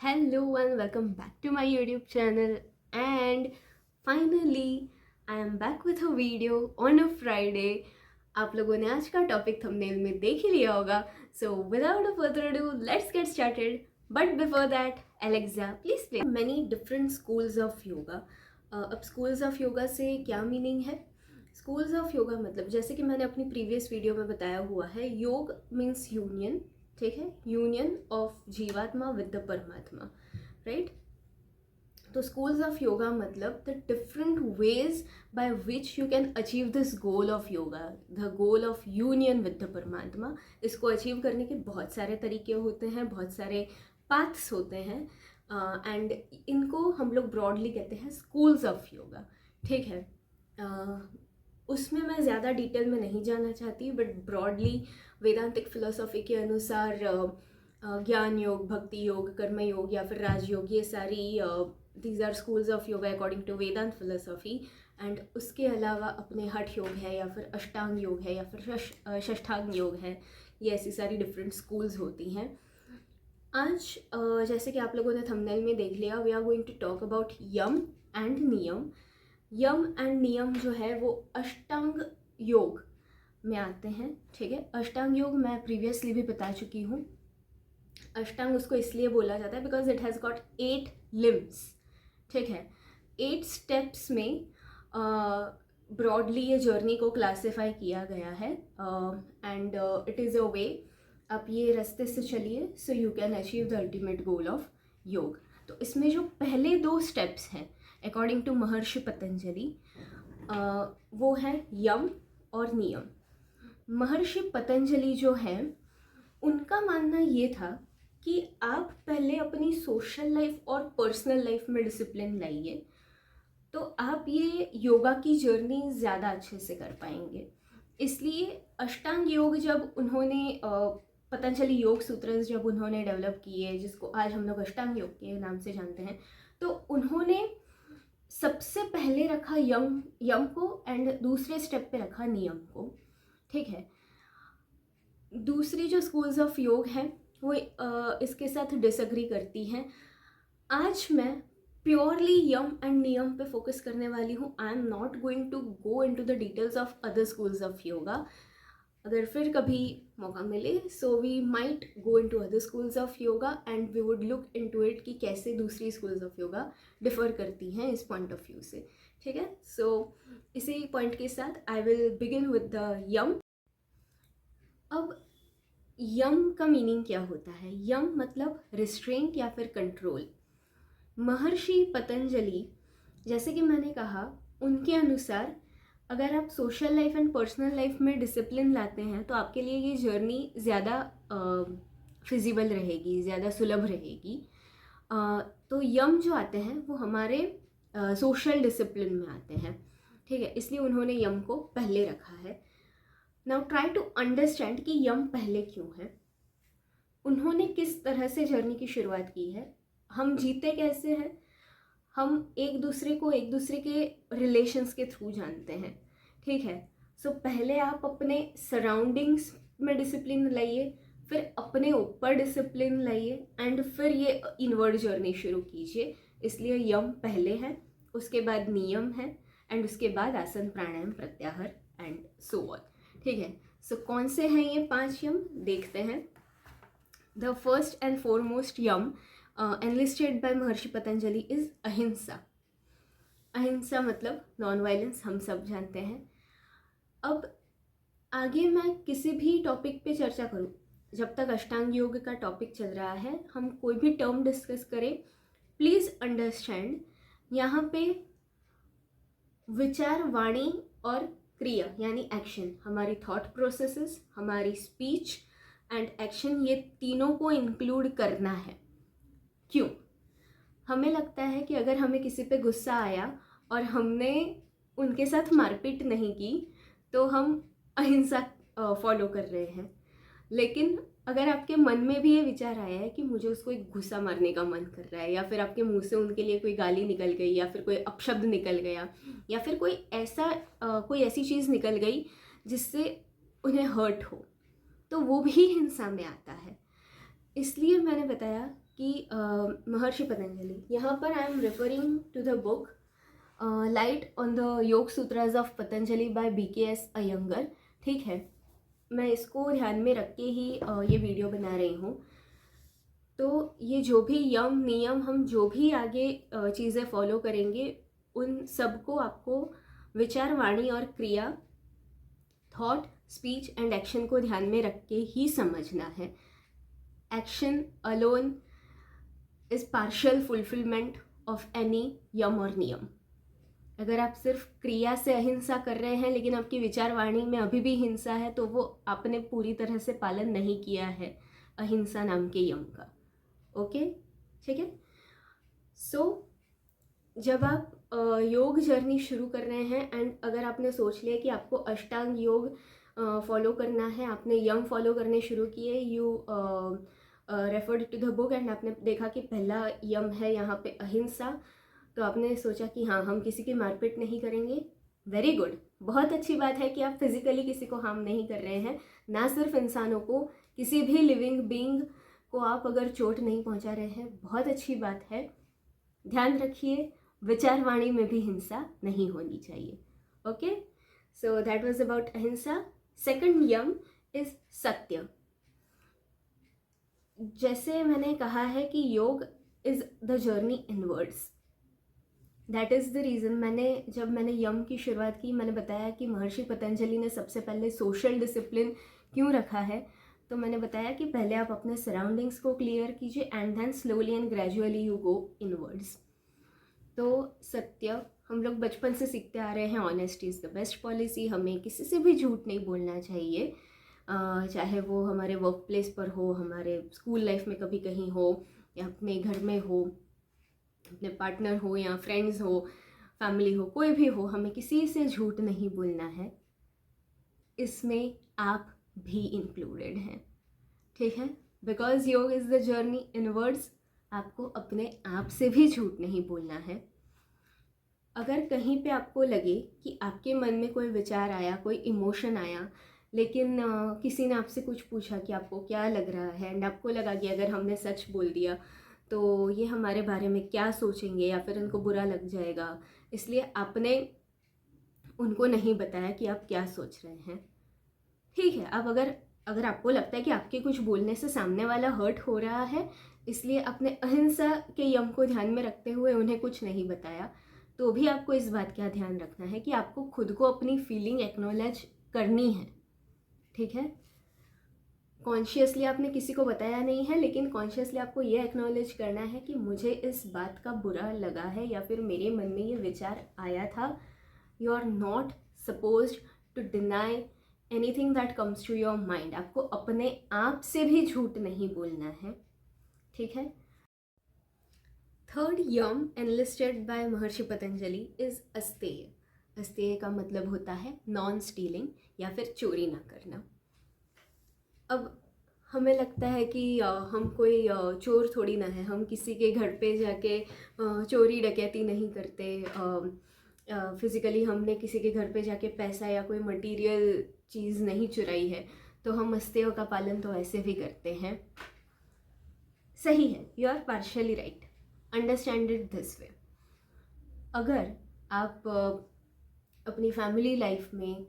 Hello and welcome back to my YouTube channel. And finally, I am back with a video on a Friday. आप लोगों ने आज का topic thumbnail में देख ही लिया होगा. So without a further ado, let's get started. But before that, Alexa, please play. Many different schools of yoga. अब schools of yoga से क्या मीनिंग है? स्कूल्स ऑफ योगा मतलब जैसे कि मैंने अपनी प्रीवियस वीडियो में बताया हुआ है, योग मीन्स यूनियन. ठीक है, यूनियन ऑफ जीवात्मा विद द परमात्मा, राइट. तो स्कूल्स ऑफ योगा मतलब the different ways by which you can achieve this goal of yoga, the goal of union with the परमात्मा. इसको अचीव करने के बहुत सारे तरीके होते हैं, बहुत सारे पाथ्स होते हैं, एंड इनको हम लोग ब्रॉडली कहते हैं स्कूल्स ऑफ योगा. ठीक है, उसमें मैं ज़्यादा डिटेल में नहीं जाना चाहती, बट ब्रॉडली वेदांतिक फिलोसॉफी के अनुसार ज्ञान योग, भक्ति योग, कर्म योग या फिर राजयोग, ये सारी these are schools of yoga according to Vedanta philosophy. And उसके अलावा अपने हठ योग है या फिर अष्टांग योग है या फिर षष्ठांग योग है. ये ऐसी सारी डिफरेंट स्कूल्स होती हैं. आज जैसे कि आप लोगों ने थंबनेल में देख लिया, we are going to talk about yama and niyama. Yama and नियम जो है वो अष्टांग योग में आते हैं. ठीक है, अष्टांग योग मैं प्रीवियसली भी बता चुकी हूँ. अष्टांग उसको इसलिए बोला जाता है because it has got 8 limbs. ठीक है, 8 स्टेप्स में ब्रॉडली ये जर्नी को क्लासिफाई किया गया है. एंड इट इज़ अ वे, आप ये रास्ते से चलिए so you can achieve the ultimate goal of योग. तो इसमें जो पहले 2 स्टेप्स हैं अकॉर्डिंग टू महर्षि पतंजलि, वो है यम और नियम. महर्षि पतंजलि जो हैं उनका मानना ये था कि आप पहले अपनी सोशल लाइफ और पर्सनल लाइफ में डिसिप्लिन लाइए, तो आप ये योगा की जर्नी ज़्यादा अच्छे से कर पाएंगे. इसलिए अष्टांग योग जब उन्होंने पतंजलि योग सूत्र जब उन्होंने डेवलप किए, जिसको आज हम लोग अष्टांग योग के नाम से जानते हैं, तो उन्होंने सबसे पहले रखा यम को एंड दूसरे स्टेप पे रखा नियम को. ठीक है, दूसरी जो स्कूल्स ऑफ योग हैं वो इसके साथ डिसएग्री करती हैं. आज मैं प्योरली यम एंड नियम पे फोकस करने वाली हूँ. I am not going to go into the details of other schools of yoga. अगर फिर कभी मौका मिले so we might go into other schools of yoga and we would look into it कि कैसे दूसरी स्कूल्स ऑफ योगा डिफर करती हैं इस पॉइंट ऑफ व्यू से. ठीक है, सो इसी पॉइंट के साथ I will begin with the yama. अब यम का मीनिंग क्या होता है? यम मतलब रिस्ट्रेंट या फिर कंट्रोल. महर्षि पतंजलि, जैसे कि मैंने कहा, उनके अनुसार अगर आप social life and personal life में डिसिप्लिन लाते हैं तो आपके लिए ये जर्नी ज़्यादा फिजिबल रहेगी, ज़्यादा सुलभ रहेगी. तो यम जो आते हैं वो हमारे सोशल डिसिप्लिन में आते हैं. ठीक है, इसलिए उन्होंने यम को पहले रखा है. नाउ ट्राई टू अंडरस्टैंड कि यम पहले क्यों है, उन्होंने किस तरह से जर्नी की शुरुआत की है, हम जीते कैसे हैं. हम एक दूसरे को एक दूसरे के रिलेशंस के थ्रू जानते हैं. ठीक है, सो पहले आप अपने सराउंडिंग्स में डिसिप्लिन लाइए, फिर अपने ऊपर डिसिप्लिन लाइए एंड फिर ये इनवर्ड जर्नी शुरू कीजिए. इसलिए यम पहले है, उसके बाद नियम है एंड उसके बाद आसन, प्राणायाम, प्रत्याहार एंड सो ऑन. ठीक है, सो कौन से हैं ये 5 यम देखते हैं. The first and foremost yama enlisted by Maharishi Patanjali is अहिंसा. अहिंसा मतलब नॉन वायलेंस, हम सब जानते हैं. अब आगे मैं किसी भी टॉपिक पे चर्चा करूं, जब तक अष्टांग योग का टॉपिक चल रहा है, हम कोई भी टर्म डिस्कस करें, प्लीज़ अंडरस्टैंड यहाँ पे विचार, वाणी और क्रिया यानी एक्शन, हमारी थॉट प्रोसेसेस, हमारी स्पीच एंड एक्शन, ये तीनों को इंक्लूड करना है. क्यों? हमें लगता है कि अगर हमें किसी पे गुस्सा आया और हमने उनके साथ मारपीट नहीं की तो हम अहिंसा फॉलो कर रहे हैं. लेकिन अगर आपके मन में भी ये विचार आया है कि मुझे उसको एक घुसा मारने का मन कर रहा है, या फिर आपके मुंह से उनके लिए कोई गाली निकल गई, या फिर कोई अपशब्द निकल गया, या फिर कोई ऐसी चीज़ निकल गई जिससे उन्हें हर्ट हो, तो वो भी हिंसा में आता है. इसलिए मैंने बताया कि महर्षि पतंजलि, यहाँ पर I am referring to the book light on the yoga sutras of Patanjali by BKS Iyengar. ठीक है, मैं इसको ध्यान में रख के ही ये वीडियो बना रही हूँ। तो ये जो भी यम नियम, हम जो भी आगे चीज़ें फॉलो करेंगे, उन सबको आपको विचार, वाणी और क्रिया, थॉट, स्पीच एंड एक्शन को ध्यान में रख के ही समझना है। Action alone is partial fulfilment of any yama और नियम। अगर आप सिर्फ क्रिया से अहिंसा कर रहे हैं लेकिन आपकी विचार वाणी में अभी भी हिंसा है, तो वो आपने पूरी तरह से पालन नहीं किया है अहिंसा नाम के यम का। ओके, ठीक है। सो जब आप योग जर्नी शुरू कर रहे हैं एंड अगर आपने सोच लिया कि आपको अष्टांग योग फॉलो करना है, आपने यम फॉलो करने शुरू किए, you referred to the book and आपने देखा कि पहला यम है यहाँ पे अहिंसा, तो आपने सोचा कि हाँ, हम किसी की मारपीट नहीं करेंगे। वेरी गुड, बहुत अच्छी बात है कि आप फिजिकली किसी को हार्म नहीं कर रहे हैं। ना सिर्फ इंसानों को, किसी भी लिविंग बीइंग को आप अगर चोट नहीं पहुंचा रहे हैं, बहुत अच्छी बात है। ध्यान रखिए, विचार वाणी में भी हिंसा नहीं होनी चाहिए। Okay, so that was about अहिंसा। सेकंड यम इज सत्य। जैसे मैंने कहा है कि योग is the journey inwards, that is the reason जब मैंने यम की शुरुआत की, मैंने बताया कि महर्षि पतंजलि ने सबसे पहले सोशल डिसिप्लिन क्यों रखा है। तो मैंने बताया कि पहले आप अपने सराउंडिंग्स को क्लियर कीजिए and then slowly and gradually you go inwards. तो सत्य हम लोग बचपन से सीखते आ रहे हैं, honesty is the best policy. हमें किसी से भी झूठ नहीं बोलना चाहिए, चाहे वो हमारे वर्क प्लेस पर हो, हमारे स्कूल लाइफ में कभी कहीं हो, या अपने घर में हो, अपने पार्टनर हो या फ्रेंड्स हो, फैमिली हो, कोई भी हो, हमें किसी से झूठ नहीं बोलना है। इसमें आप भी इंक्लूडेड हैं, ठीक है। बिकॉज योग इज़ द जर्नी इनवर्ड्स, आपको अपने आप से भी झूठ नहीं बोलना है। अगर कहीं पे आपको लगे कि आपके मन में कोई विचार आया, कोई इमोशन आया, लेकिन किसी ने आपसे कुछ पूछा कि आपको क्या लग रहा है, एंड आपको लगा कि अगर हमने सच बोल दिया तो ये हमारे बारे में क्या सोचेंगे या फिर उनको बुरा लग जाएगा, इसलिए आपने उनको नहीं बताया कि आप क्या सोच रहे हैं। ठीक है, अब अगर आपको लगता है कि आपके कुछ बोलने से सामने वाला हर्ट हो रहा है, इसलिए आपने अहिंसा के यम को ध्यान में रखते हुए उन्हें कुछ नहीं बताया, तो भी आपको इस बात का ध्यान रखना है कि आपको खुद को अपनी फीलिंग एक्नॉलेज करनी है। ठीक है, कॉन्शियसली आपने किसी को बताया नहीं है, लेकिन कॉन्शियसली आपको ये एक्नॉलेज करना है कि मुझे इस बात का बुरा लगा है या फिर मेरे मन में ये विचार आया था। You are not suppose to deny anything that comes to your mind. आपको अपने आप से भी झूठ नहीं बोलना है, ठीक है। Third Yama enlisted by Maharishi Patanjali is अस्तेय। अस्तेय का मतलब होता है नॉन स्टीलिंग या फिर चोरी ना करना। अब हमें लगता है कि हम कोई चोर थोड़ी ना है, हम किसी के घर पे जाके चोरी डकैती नहीं करते, फिज़िकली हमने किसी के घर पे जाके पैसा या कोई मटेरियल चीज़ नहीं चुराई है, तो हम अस्तेयों का पालन तो ऐसे भी करते हैं। सही है, you are partially right, understand it this way. अगर आप अपनी फैमिली लाइफ में,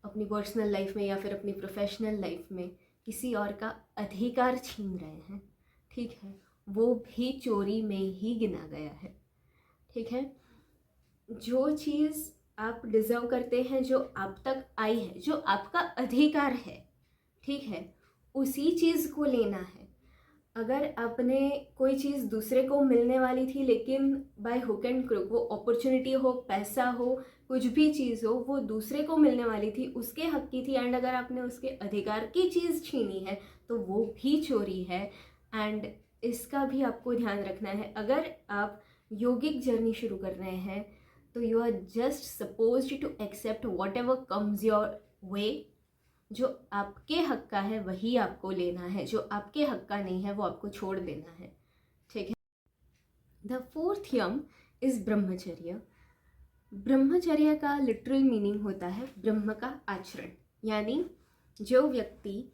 अपनी पर्सनल लाइफ में या फिर अपनी प्रोफेशनल लाइफ में किसी और का अधिकार छीन रहे हैं, ठीक है, वो भी चोरी में ही गिना गया है। ठीक है, जो चीज़ आप डिज़र्व करते हैं, जो आप तक आई है, जो आपका अधिकार है, ठीक है, उसी चीज़ को लेना है। अगर आपने कोई चीज़ दूसरे को मिलने वाली थी लेकिन बाय हुक एंड क्रुक, वो अपॉर्चुनिटी हो, पैसा हो, कुछ भी चीज़ हो, वो दूसरे को मिलने वाली थी, उसके हक की थी, एंड अगर आपने उसके अधिकार की चीज़ छीनी है तो वो भी चोरी है। एंड इसका भी आपको ध्यान रखना है। अगर आप योगिक जर्नी शुरू कर रहे हैं तो you are just supposed to accept whatever comes your way. जो आपके हक का है वही आपको लेना है, जो आपके हक का नहीं है वो आपको छोड़ देना है, ठीक है। द फोर्थ यम इज ब्रह्मचर्य। ब्रह्मचर्य का लिटरल मीनिंग होता है ब्रह्म का आचरण, यानी जो व्यक्ति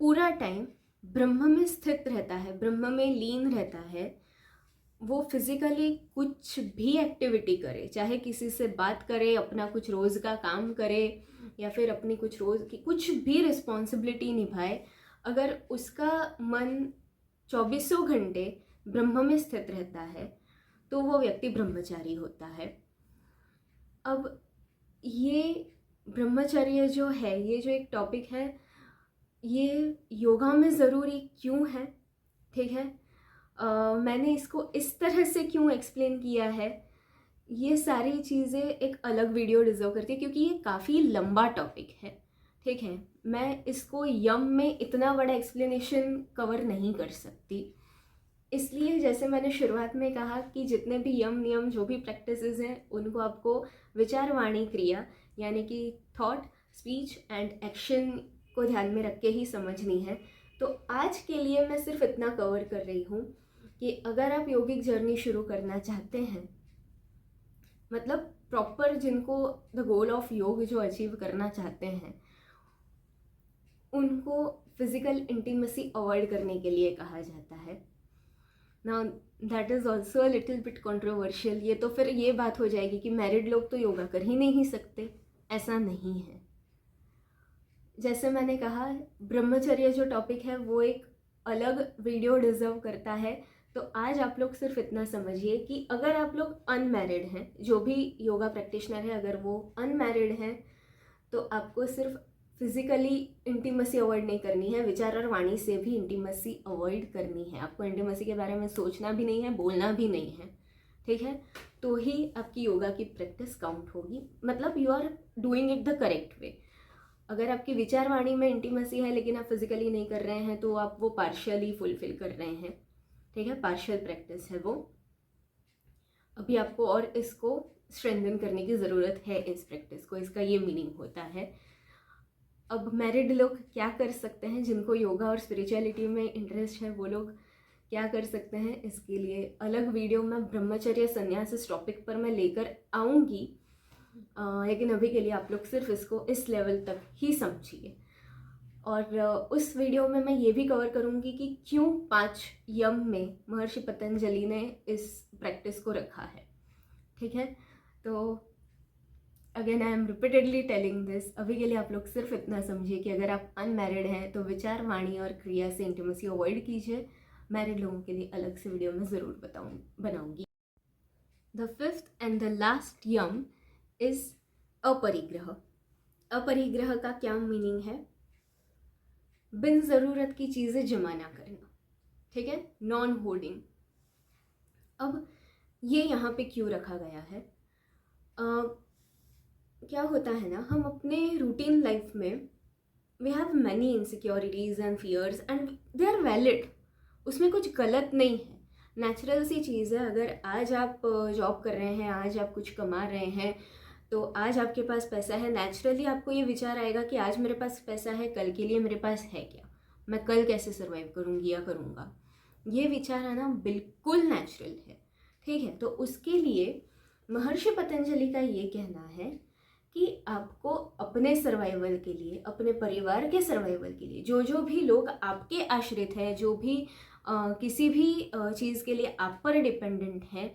पूरा टाइम ब्रह्म में स्थित रहता है, ब्रह्म में लीन रहता है, वो फिजिकली कुछ भी एक्टिविटी करे, चाहे किसी से बात करे, अपना कुछ रोज़ का काम करे, या फिर अपनी कुछ रोज़ की कुछ भी रिस्पॉन्सिबिलिटी निभाए, अगर उसका मन 24 घंटे ब्रह्म में स्थित रहता है तो वो व्यक्ति ब्रह्मचारी होता है। अब ये ब्रह्मचर्य जो है, ये जो एक टॉपिक है, ये योगा में ज़रूरी क्यों है, ठीक है, मैंने इसको इस तरह से क्यों एक्सप्लेन किया है, ये सारी चीज़ें एक अलग वीडियो डिज़र्व करती है, क्योंकि ये काफ़ी लंबा टॉपिक है, ठीक है। मैं इसको यम में इतना बड़ा एक्सप्लेनेशन कवर नहीं कर सकती, इसलिए जैसे मैंने शुरुआत में कहा कि जितने भी यम नियम जो भी प्रैक्टिसेस हैं उनको आपको विचार वाणी क्रिया यानी कि थॉट, स्पीच एंड एक्शन को ध्यान में रख के ही समझनी है। तो आज के लिए मैं सिर्फ इतना कवर कर रही हूँ कि अगर आप योगिक जर्नी शुरू करना चाहते हैं, मतलब प्रॉपर जिनको द गोल ऑफ योग जो अचीव करना चाहते हैं, उनको फिजिकल इंटीमेसी अवॉइड करने के लिए कहा जाता है। Now that is also a little bit controversial. ये तो फिर ये बात हो जाएगी कि मैरिड लोग तो योगा कर ही नहीं सकते, ऐसा नहीं है। जैसे मैंने कहा, ब्रह्मचर्य जो टॉपिक है वो एक अलग वीडियो डिज़र्व करता है। तो आज आप लोग सिर्फ इतना समझिए कि अगर आप लोग अनमैरिड हैं, जो भी योगा प्रैक्टिशनर है अगर वो अनमैरिड हैं, तो आपको सिर्फ फिजिकली इंटीमेसी अवॉइड नहीं करनी है, विचार और वाणी से भी इंटीमेसी अवॉइड करनी है। आपको इंटीमेसी के बारे में सोचना भी नहीं है, बोलना भी नहीं है, ठीक है। तो ही आपकी योगा की प्रैक्टिस काउंट होगी, मतलब you are doing it the correct way. अगर आपकी विचार वाणी में इंटीमेसी है लेकिन आप फिजिकली नहीं कर रहे हैं तो आप वो पार्शियली फुलफिल कर रहे हैं, ठीक है, पार्शियल प्रैक्टिस है वो। अभी आपको और इसको स्ट्रेंथन करने की ज़रूरत है इस प्रैक्टिस को, इसका ये मीनिंग होता है। अब मैरिड लोग क्या कर सकते हैं, जिनको योगा और स्पिरिचुअलिटी में इंटरेस्ट है वो लोग क्या कर सकते हैं, इसके लिए अलग वीडियो में ब्रह्मचर्य संन्यास इस टॉपिक पर मैं लेकर आऊँगी, लेकिन अभी के लिए आप लोग सिर्फ इसको इस लेवल तक ही समझिए। और उस वीडियो में मैं ये भी कवर करूँगी कि क्यों 5 यम में महर्षि पतंजलि ने इस प्रैक्टिस को रखा है, ठीक है। तो again I am repeatedly telling this, अभी के लिए आप लोग सिर्फ इतना समझिए कि अगर आप अनमैरिड हैं तो विचार वाणी और क्रिया से इंटीमेसी अवॉइड कीजिए। मैरिड लोगों के लिए अलग से वीडियो में ज़रूर बनाऊंगी। The fifth and the last yama is aparigraha. अपरिग्रह का क्या मीनिंग है? बिन ज़रूरत की चीज़ें जमा ना करना, ठीक है, नॉन होर्डिंग। अब ये यहाँ पे क्यों रखा गया है? क्या होता है ना, हम अपने रूटीन लाइफ में we have many insecurities and fears and they are valid, उसमें कुछ गलत नहीं है, नेचुरल सी चीज़ है। अगर आज आप जॉब कर रहे हैं, आज आप कुछ कमा रहे हैं, तो आज आपके पास पैसा है, नेचुरली आपको ये विचार आएगा कि आज मेरे पास पैसा है, कल के लिए मेरे पास है क्या, मैं कल कैसे सर्वाइव करूँगी या करूँगा, ये विचार आना बिल्कुल नेचुरल है, ठीक है। तो उसके लिए महर्षि पतंजलि का ये कहना है कि आपको अपने सर्वाइवल के लिए, अपने परिवार के सर्वाइवल के लिए, जो जो भी लोग आपके आश्रित हैं, जो भी किसी भी चीज़ के लिए आप पर डिपेंडेंट हैं,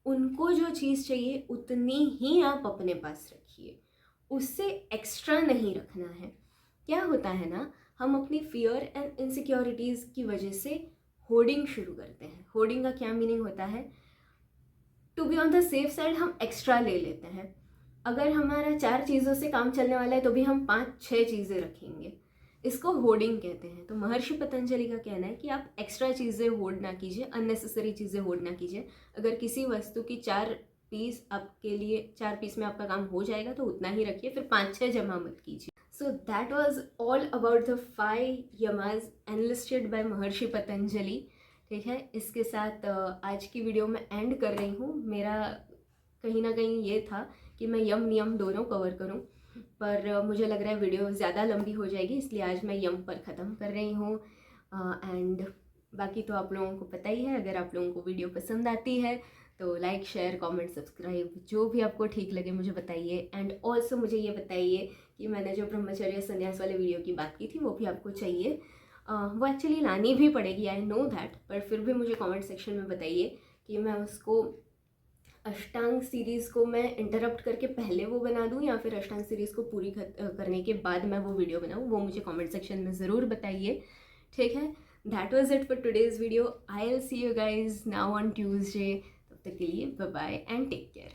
उनको जो चीज़ चाहिए उतनी ही आप अपने पास रखिए, उससे एक्स्ट्रा नहीं रखना है। क्या होता है ना, हम अपनी फियर एंड इनसिक्योरिटीज़ की वजह से होर्डिंग शुरू करते हैं। होर्डिंग का क्या मीनिंग होता है? To be on the safe side हम एक्स्ट्रा ले लेते हैं। अगर हमारा 4 चीज़ों से काम चलने वाला है तो भी हम 5-6 चीज़ें रखेंगे, इसको होर्डिंग कहते हैं। तो महर्षि पतंजलि का कहना है कि आप एक्स्ट्रा चीज़ें होर्ड ना कीजिए, अननेसेसरी चीज़ें होर्ड ना कीजिए। अगर किसी वस्तु की 4 पीस आपके लिए, 4 पीस में आपका काम हो जाएगा तो उतना ही रखिए, फिर 5-6 जमा मत कीजिए। So that was all about the 5 yamas enlisted by Maharishi Patanjali, ठीक है। इसके साथ आज की वीडियो में एंड कर रही हूँ। मेरा कहीं ना कहीं ये था कि मैं यम नियम दोनों कवर करूं, पर मुझे लग रहा है वीडियो ज़्यादा लंबी हो जाएगी, इसलिए आज मैं यम पर ख़त्म कर रही हूँ। एंड बाकी तो आप लोगों को पता ही है, अगर आप लोगों को वीडियो पसंद आती है तो लाइक, शेयर, कमेंट, सब्सक्राइब जो भी आपको ठीक लगे मुझे बताइए। एंड ऑल्सो मुझे ये बताइए कि मैंने जो ब्रह्मचर्य संन्यास वाले वीडियो की बात की थी वो भी आपको चाहिए, वो एक्चुअली लानी भी पड़ेगी, आई नो दैट, पर फिर भी मुझे कमेंट सेक्शन में बताइए कि मैं उसको अष्टांग सीरीज़ को मैं इंटरप्ट करके पहले वो बना दूँ या फिर अष्टांग सीरीज़ को पूरी करने के बाद मैं वो वीडियो बनाऊँ, वो मुझे कमेंट सेक्शन में ज़रूर बताइए, ठीक है। That was it for today's video. I will see you guys now on Tuesday. तब तक के लिए bye bye and take care.